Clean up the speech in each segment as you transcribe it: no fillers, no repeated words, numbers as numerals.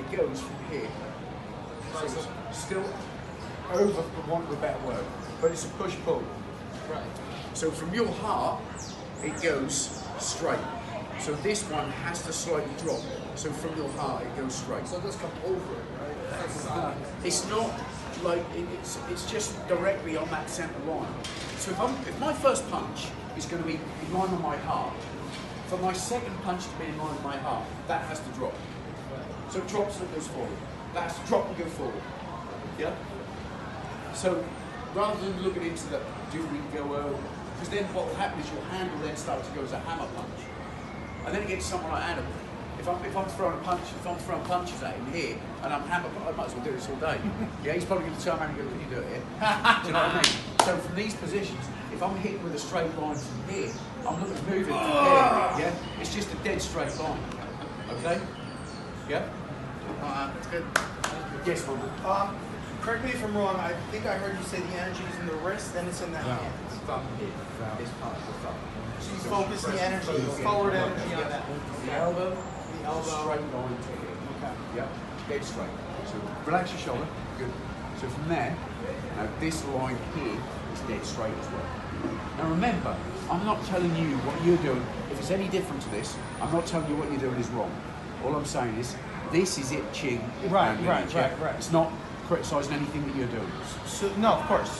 it goes from here. So it's still over, for want of a better word, but it's a push-pull. Right. So from your heart, it goes straight. So this one has to slightly drop. So from your heart, it goes straight. So it does come over it, right? It's not like it's just directly on that centre line. So if my first punch is going to be in line with my heart, for my second punch to be in line with my heart, that has to drop. So it drops and it goes forward. That has to drop and go forward. Yeah. So rather than looking into the do we go over, because then what will happen is your hand will then start to go as a hammer punch, and then it gets someone like Adam. If I'm throwing a punch, if I'm throwing punches at him here, and I'm hammer, I might as well do this all day. Yeah, he's probably going to turn around and go, "What you do it here?" Do you know what I mean? So from these positions, if I'm hitting with a straight line from here, I'm looking at moving from here. Yeah, it's just a dead straight line. Okay. Yeah. That's good. Yes, Mama. Correct me if I'm wrong, I think I heard you say the energy is in the wrist, then it's in the hands. Thumb here. It's part of the thumb. So you focus the energy, forward energy on that. The elbow, straight line to here. Okay. Yeah, dead straight. So relax your shoulder. Good. So from there, now this line here is dead straight as well. Now remember, I'm not telling you what you're doing. If it's any different to this, I'm not telling you what you're doing is wrong. All I'm saying is, this is it, Ching. Right. It's not criticising anything that you're doing. So no, of course.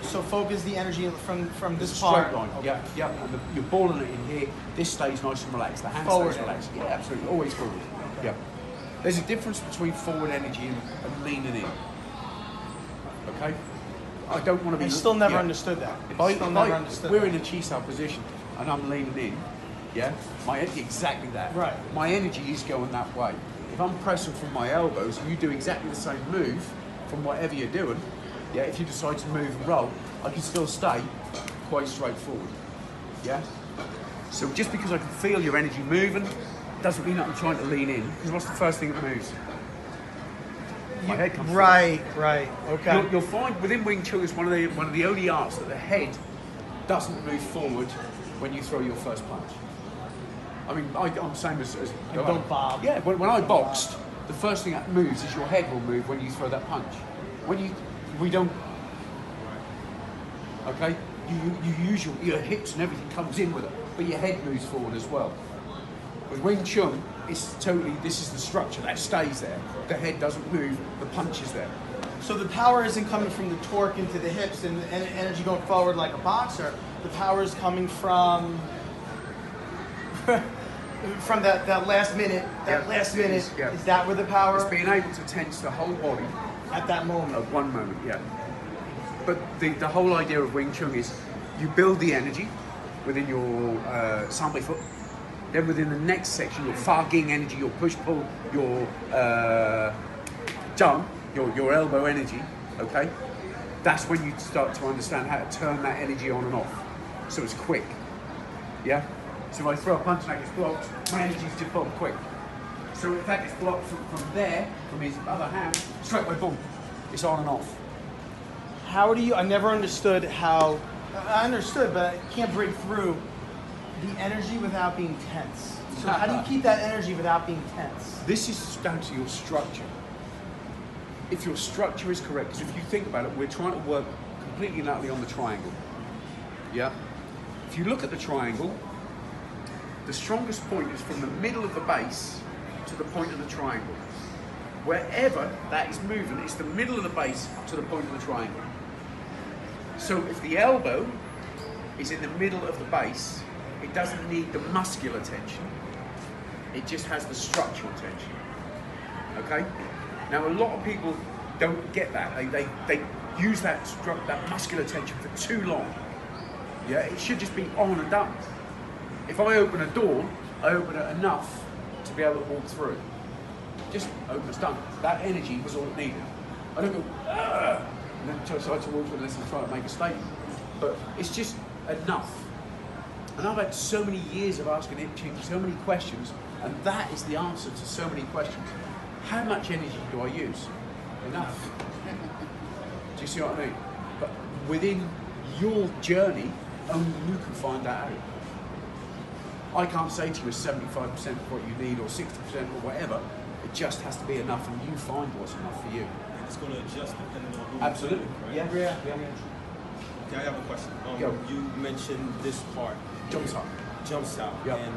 So focus the energy from this It's a part. straight line. Okay. Yeah. And you're balling it in here. This stays nice and relaxed. The hand Forward stays relaxed. Yeah, absolutely. Always forward. Okay. Yeah. There's a difference between forward energy and leaning in. Okay. I don't want to be. I still never yeah. understood that. If we're in a Chisao position and I'm leaning in, yeah, exactly that. Right. My energy is going that way. If I'm pressing from my elbows, you do exactly the same move from whatever you're doing. Yeah, if you decide to move and roll, I can still stay quite straightforward. Yeah. So just because I can feel your energy moving, doesn't mean that I'm trying to lean in. Because what's the first thing that moves? My head comes forward. Right. Okay. You'll find within Wing Chun is one of the only arts that the head doesn't move forward when you throw your first punch. I mean, I'm the same as You don't bob. Yeah, when I boxed, the first thing that moves is your head will move when you throw that punch. We don't. Okay, you use your hips and everything comes in with it, but your head moves forward as well. With Wing Chun, it's totally, this is the structure that stays there. The head doesn't move, the punch is there. So the power isn't coming from the torque into the hips and energy going forward like a boxer. The power is coming from that last minute. Yeah. Is that where the power? It's being able to tense the whole body At that moment. at one moment, yeah. But the whole idea of Wing Chun is you build the energy within your Sambai foot. Then within the next section, your Fa Ging energy, your push-pull, your jump, your elbow energy, okay? That's when you start to understand how to turn that energy on and off. So it's quick, yeah? So if I throw a punch and that gets blocked, my energy's just boom, quick. So if that gets blocked from there, from his other hand, straight away, boom, it's on and off. How do you? I never understood how. I understood, but I can't break through the energy without being tense. So how do you keep that energy without being tense? This is down to your structure. If your structure is correct, because if you think about it, we're trying to work completely and utterly on the triangle. Yeah? If you look at the triangle, the strongest point is from the middle of the base to the point of the triangle. Wherever that is moving, it's the middle of the base to the point of the triangle. So if the elbow is in the middle of the base, it doesn't need the muscular tension. It just has the structural tension. Okay? Now a lot of people don't get that. They use that muscular tension for too long. Yeah, it should just be on and done. If I open a door, I open it enough to be able to walk through. Just open, it's done. That energy was all it needed. I don't go, "Argh!" and then decide to walk through unless I'm trying to make a statement. But it's just enough. And I've had so many years of asking Ip Ching so many questions, and that is the answer to so many questions. How much energy do I use? Enough. Do you see what I mean? But within your journey, only you can find that out. I can't say to you it's 75% of what you need or 60% or whatever. It just has to be enough, and you find what's enough for you. And it's going to adjust depending on who Absolutely. you're training, right? Yeah. Okay, I have a question. Go. You mentioned this part. Jumps up. Jumps out. Yep. And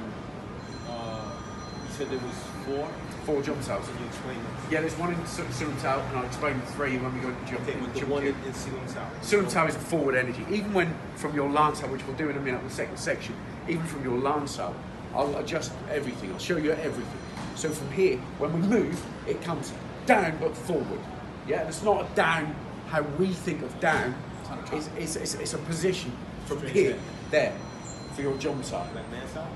you said there was 4 jumps out. and you explained them. Yeah, there's one in Sulam Tao, and I'll explain the 3 when we go to jump. Okay, but the jump one jump. in Sealam Tower. Sulam Tao is a forward energy. Even when from your Lance out, which we'll do in a minute, the second section, even from your Lance out, I'll adjust everything. I'll show you everything. So from here, when we move, it comes down but forward. Yeah, and it's not a down how we think of down. It's a position from Straight here, there, for your jump out. Like man style?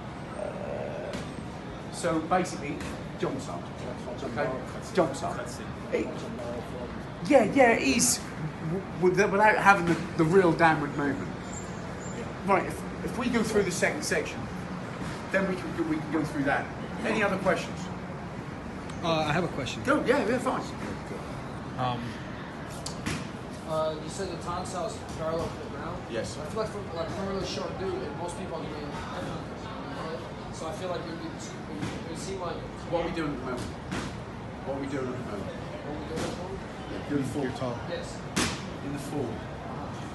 So basically, jumps up. Okay, jumps up. Cuts It- yeah, it is without having the real downward movement. Right. If we go through the second section, then we can go through that. Any other questions? I have a question. Go. Yeah, fine. You said the time cell is parallel to the ground. Yes. I feel like for a really short dude, and most people are doing so I feel like it seem like What are we doing at the moment? What are we doing at the moment? what we doing at home? Doing full. You're tall. Yes. In the full.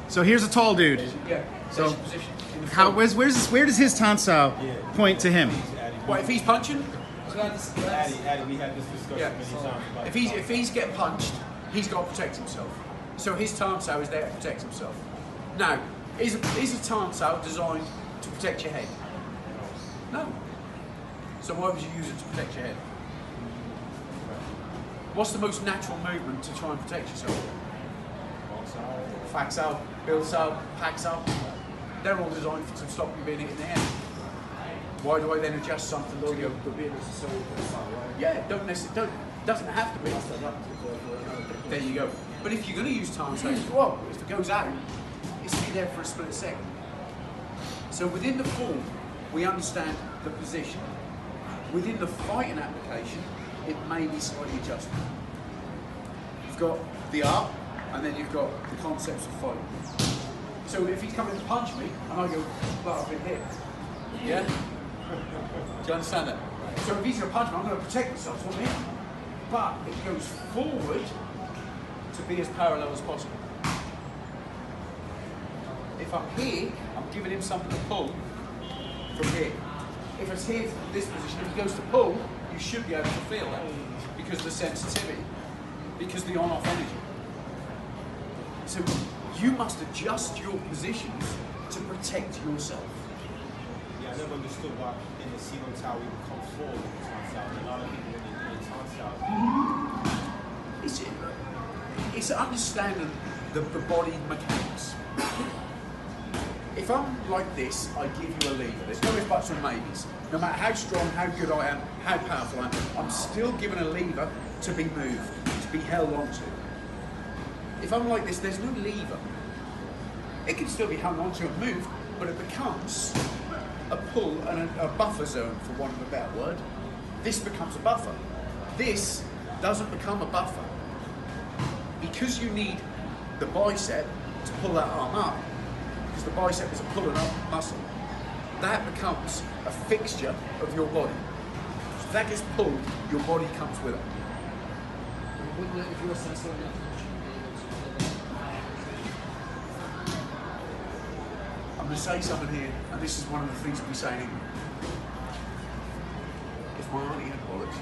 So here's a tall dude. Yeah. So, There's your position. In the How full. where does his tonsile point to him? What if he's punching? So that's Addy, we had this discussion Yeah. many times about If he's getting punched, he's got to protect himself. So his tarnsal is there to protect himself. Now, is a tarnsal designed to protect your head? No. So why would you use it to protect your head? What's the most natural movement to try and protect yourself? Faxal, Bilsal, Paxal. They're all designed to stop you being hit in the head. Why do I then adjust something to go? Yeah, doesn't have to be. There you go. But if you're going to use time space, well, if it goes out, it's be there for a split second. So within the form, we understand the position. Within the fighting application, it may be slightly adjusted. You've got the art, and then you've got the concepts of fighting. So if he's coming to punch me, and I go, but I've been hit. Yeah? Do you understand that? So if he's going to punch me, I'm going to protect myself from him. But it goes forward to be as parallel as possible. If I'm here, I'm giving him something to pull from here. If it's here from this position, if he goes to pull, you should be able to feel that because of the sensitivity, because of the on-off energy. So you must adjust your positions to protect yourself. Yeah, I never understood why in the Sealam Tower we would come forward with the tonsile. And a lot of people when they do the tonsile. It's understanding the body mechanics. If I'm like this, I give you a lever. There's no ifs, buts, or maybes. No matter how strong, how good I am, how powerful I am, I'm still given a lever to be moved, to be held onto. If I'm like this, there's no lever. It can still be hung onto and moved, but it becomes a pull and a buffer zone, for want of a better word. This becomes a buffer. This doesn't become a buffer. Because you need the bicep to pull that arm up, because the bicep is a pulling up muscle, that becomes a fixture of your body. So if that gets pulled, your body comes with it. Wouldn't it, if you were sensitive enough, I'm going to say something here, and this is one of the things we'll be saying. If my auntie had bollocks,